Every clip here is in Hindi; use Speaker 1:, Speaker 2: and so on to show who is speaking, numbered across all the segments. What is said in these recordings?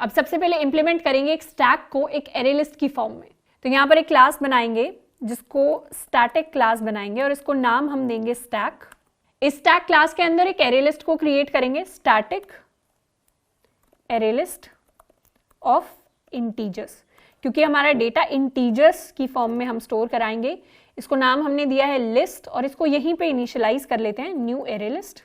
Speaker 1: अब सबसे पहले इंप्लीमेंट करेंगे एक स्टैक को एक एरे लिस्ट की फॉर्म में। तो यहाँ पर एक क्लास बनाएंगे जिसको स्टैटिक क्लास बनाएंगे और इसको नाम हम देंगे स्टैक। इस स्टैक क्लास के अंदर एक एरे लिस्ट को क्रिएट करेंगे, static array list of integers, क्योंकि हमारा डेटा इंटीजर्स की फॉर्म में हम स्टोर कराएंगे। इसको नाम हमने दिया है लिस्ट और इसको यहीं पे इनिशियलाइज कर लेते हैं, न्यू एरे लिस्ट।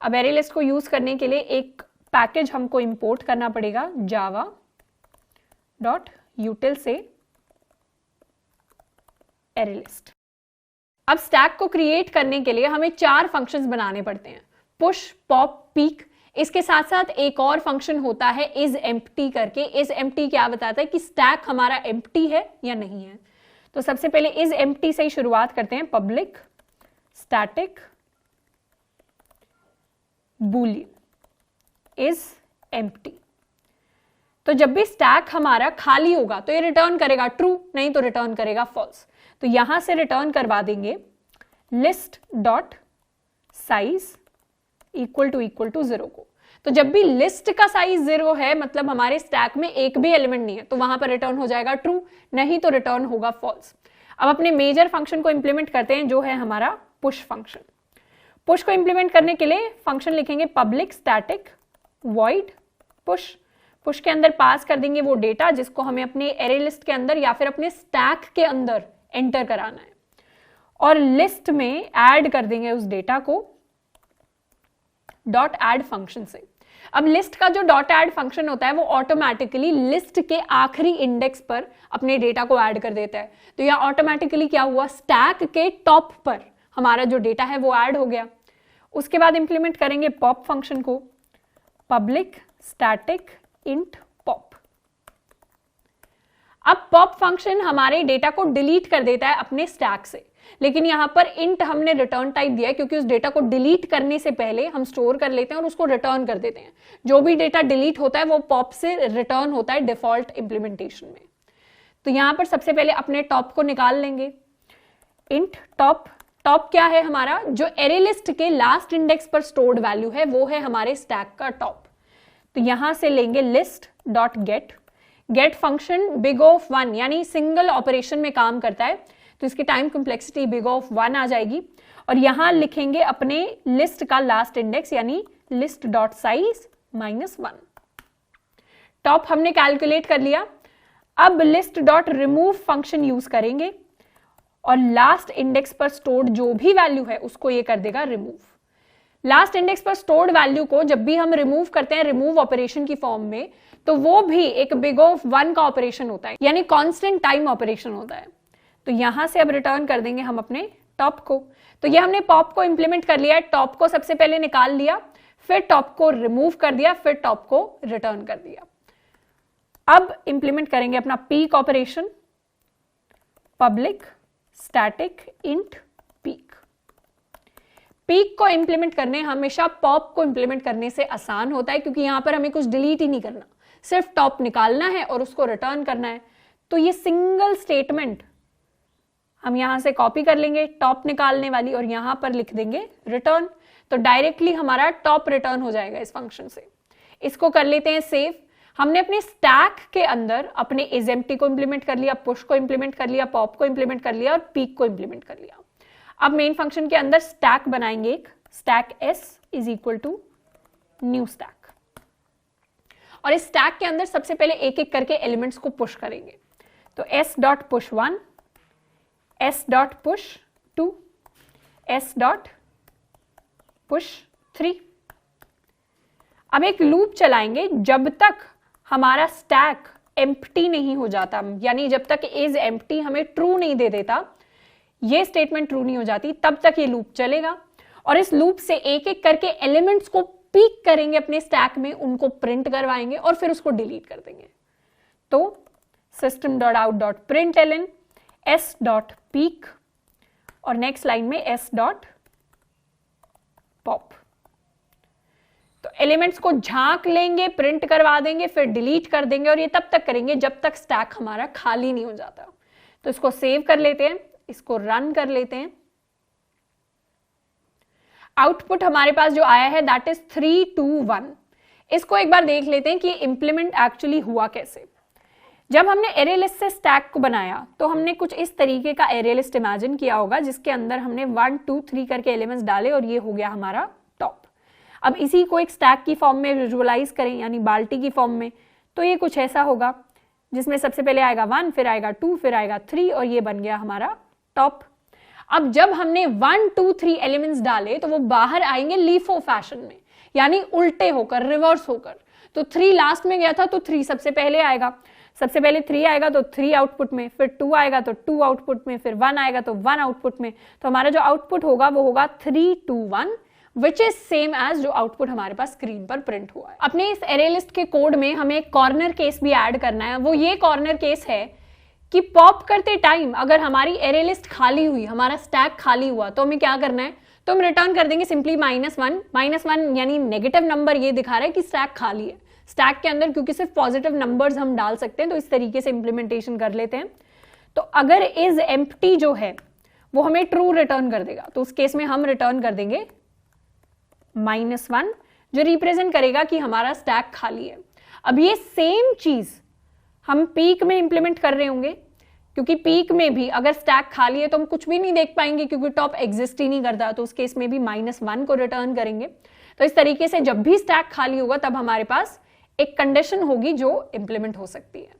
Speaker 1: अब एरे लिस्ट को यूज करने के लिए एक पैकेज हमको इंपोर्ट करना पड़ेगा, java.util से एरे लिस्ट। अब स्टैक को क्रिएट करने के लिए हमें 4 फंक्शंस बनाने पड़ते हैं, पुश, पॉप, पीक। इसके साथ साथ एक और फंक्शन होता है इज एम्प्टी करके। इज एम्प्टी क्या बताता है कि स्टैक हमारा एम्प्टी है या नहीं है। तो सबसे पहले इज एम्प्टी से ही शुरुआत करते हैं, public static Boolean is empty. तो जब भी स्टैक हमारा खाली होगा तो ये रिटर्न करेगा ट्रू, नहीं तो रिटर्न करेगा फॉल्स। तो यहां से रिटर्न करवा देंगे list dot size equal to 0 को। तो जब भी लिस्ट का साइज 0 है मतलब हमारे स्टैक में एक भी एलिमेंट नहीं है, तो वहां पर रिटर्न हो जाएगा ट्रू, नहीं तो रिटर्न होगा फॉल्स। अब अपने मेजर फंक्शन को इंप्लीमेंट करते हैं जो है हमारा पुश फंक्शन। पुश को इंप्लीमेंट करने के लिए फंक्शन लिखेंगे public static void push. Push के अंदर पास कर देंगे वो डेटा जिसको हमें अपने एरे लिस्ट के अंदर या फिर अपने स्टैक के अंदर एंटर कराना है, और लिस्ट में ऐड कर देंगे उस data co dot add function से। अब लिस्ट का जो डॉट ऐड फंक्शन होता है वो ऑटोमेटिकली लिस्ट के आखिरी इंडेक्स पर अपने डेटा को ऐड कर देता है। तो यह ऑटोमेटिकली क्या हुआ, स्टैक के टॉप पर हमारा जो डेटा है वो ऐड हो गया। उसके बाद इंप्लीमेंट करेंगे पॉप फंक्शन को, पब्लिक स्टैटिक इंट पॉप। अब पॉप फंक्शन हमारे डेटा को डिलीट कर देता है अपने स्टैक से, लेकिन यहां पर इंट हमने रिटर्न टाइप दिया है क्योंकि उस डेटा को डिलीट करने से पहले हम स्टोर कर लेते हैं और उसको रिटर्न कर देते हैं। जो भी डेटा डिलीट होता है वो पॉप से रिटर्न होता है डिफॉल्ट इंप्लीमेंटेशन में। तो यहां पर सबसे पहले अपने टॉप को निकाल लेंगे, इंट टॉप। टॉप क्या है हमारा, जो एरे लिस्ट के लास्ट इंडेक्स पर स्टोर्ड वैल्यू है वो है हमारे स्टैक का टॉप। तो यहां से लेंगे list dot get. Get function big of 1 यानी सिंगल ऑपरेशन में काम करता है, तो इसकी टाइम कॉम्प्लेक्सिटी बिग ऑफ 1 आ जाएगी। और यहां लिखेंगे अपने लिस्ट का लास्ट इंडेक्स यानी लिस्ट डॉट साइज -1। टॉप हमने कैलकुलेट कर लिया। अब list dot remove function use करेंगे और लास्ट इंडेक्स पर स्टोर्ड जो भी वैल्यू है उसको ये कर देगा रिमूव। लास्ट इंडेक्स पर स्टोर्ड वैल्यू को जब भी हम रिमूव करते हैं रिमूव ऑपरेशन की फॉर्म में, तो वो भी एक बिग ऑफ 1 का ऑपरेशन होता है यानी कांस्टेंट टाइम ऑपरेशन होता है। तो यहां से अब रिटर्न कर देंगे हम अपने टॉप को। तो ये हमने पॉप को इंप्लीमेंट कर लिया है, टॉप को सबसे पहले निकाल लिया, फिर टॉप को रिमूव कर दिया, फिर टॉप को रिटर्न कर दिया। अब इंप्लीमेंट करेंगे अपना peak operation, public static int peak. Peak को इंप्लीमेंट करने हमेशा पॉप को इंप्लीमेंट करने से आसान होता है क्योंकि यहां पर हमें कुछ डिलीट ही नहीं करना, सिर्फ टॉप निकालना है और उसको रिटर्न करना है। तो ये सिंगल स्टेटमेंट हम यहां से कॉपी कर लेंगे टॉप निकालने वाली और यहां पर लिख देंगे रिटर्न। तो डायरेक्टली हमारा टॉप रिटर्न हो जाएगा इस फंक्शन से। इसको कर लेते हैं सेव। हमने अपने स्टैक के अंदर अपने isEmpty को इंप्लीमेंट कर लिया, पुश को इंप्लीमेंट कर लिया, पॉप को इंप्लीमेंट कर लिया और पीक को इंप्लीमेंट कर लिया। अब मेन फंक्शन के अंदर स्टैक बनाएंगे एक, stack s is equal to new stack, और इस स्टैक के अंदर सबसे पहले एक एक करके एलिमेंट्स को पुश करेंगे। तो s dot push 1, s dot push 2, s dot push 3। अब एक लूप चलाएंगे जब तक हमारा स्टैक एम्प्टी नहीं हो जाता, यानी जब तक इज एम्प्टी हमें ट्रू नहीं दे देता, ये स्टेटमेंट ट्रू नहीं हो जाती, तब तक ये लूप चलेगा। और इस लूप से एक एक करके एलिमेंट्स को पीक करेंगे अपने स्टैक में, उनको प्रिंट करवाएंगे और फिर उसको डिलीट कर देंगे। तो system.out.println s डॉट पीक और नेक्स्ट लाइन में s डॉट पॉप। तो एलिमेंट्स को झांक लेंगे, प्रिंट करवा देंगे, फिर डिलीट कर देंगे और ये तब तक करेंगे जब तक स्टैक हमारा खाली नहीं हो जाता। तो इसको सेव कर लेते हैं, इसको रन कर लेते हैं। आउटपुट हमारे पास जो आया है दैट इज 3 2 1। इसको एक बार देख लेते हैं कि इम्प्लीमेंट एक्चुअली हुआ कैसे। जब हमने एरे लिस्ट से स्टैक को बनाया तो हमने कुछ इस तरीके का एरे लिस्ट इमेजिन किया होगा, जिसके अंदर हमने 1 2 3 करके एलिमेंट्स डाले और ये हो गया हमारा टॉप। अब इसी को एक स्टैक की फॉर्म में विजुअलाइज करें, यानी बाल्टी की फॉर्म में, तो ये कुछ ऐसा होगा जिसमें सबसे पहले आएगा 1, फिर आएगा 2, फिर आएगा 3 और ये बन गया हमारा टॉप। अब जब हमने 1 2 3 एलिमेंट्स डाले तो वो बाहर आएंगे लीफो फैशन में, यानी उल्टे होकर, रिवर्स होकर। तो 3 लास्ट में गया था तो 3 सबसे पहले आएगा, सबसे पहले 3 आएगा तो 3 आउटपुट में, फिर 2 आएगा तो 2 आउटपुट में, फिर 1 आएगा तो 1 आउटपुट में। तो हमारा जो आउटपुट होगा वो होगा 3 2 1, विच इज सेम एज जो आउटपुट हमारे पास स्क्रीन पर प्रिंट हुआ है। अपने इस एरे लिस्ट के कोड में हमें एक कॉर्नर केस भी ऐड करना है। वो ये कॉर्नर केस है कि पॉप करते टाइम अगर हमारी एरे लिस्ट खाली हुई, हमारा स्टैक खाली हुआ, तो हमें क्या करना है, तो हम रिटर्न कर देंगे सिंपली -1 यानी नेगेटिव नंबर ये दिखा रहा है कि स्टैक खाली है। स्टैक के अंदर क्योंकि सिर्फ पॉजिटिव नंबर्स हम डाल सकते हैं, तो इस तरीके से इंप्लीमेंटेशन कर लेते हैं। तो अगर इज एम्प्टी जो है वो हमें ट्रू रिटर्न कर देगा, तो उस केस में हम रिटर्न कर देंगे -1, जो रिप्रेजेंट करेगा कि हमारा स्टैक खाली है। अब ये सेम चीज हम पीक में इंप्लीमेंट कर रहे होंगे, क्योंकि पीक में भी अगर स्टैक खाली है तो हम कुछ भी नहीं देख पाएंगे क्योंकि टॉप एग्जिस्ट ही नहीं करता, तो उस केस में भी -1 को रिटर्न करेंगे। तो इस तरीके से जब भी स्टैक खाली होगा तब हमारे पास एक कंडीशन होगी जो इंप्लीमेंट हो सकती है।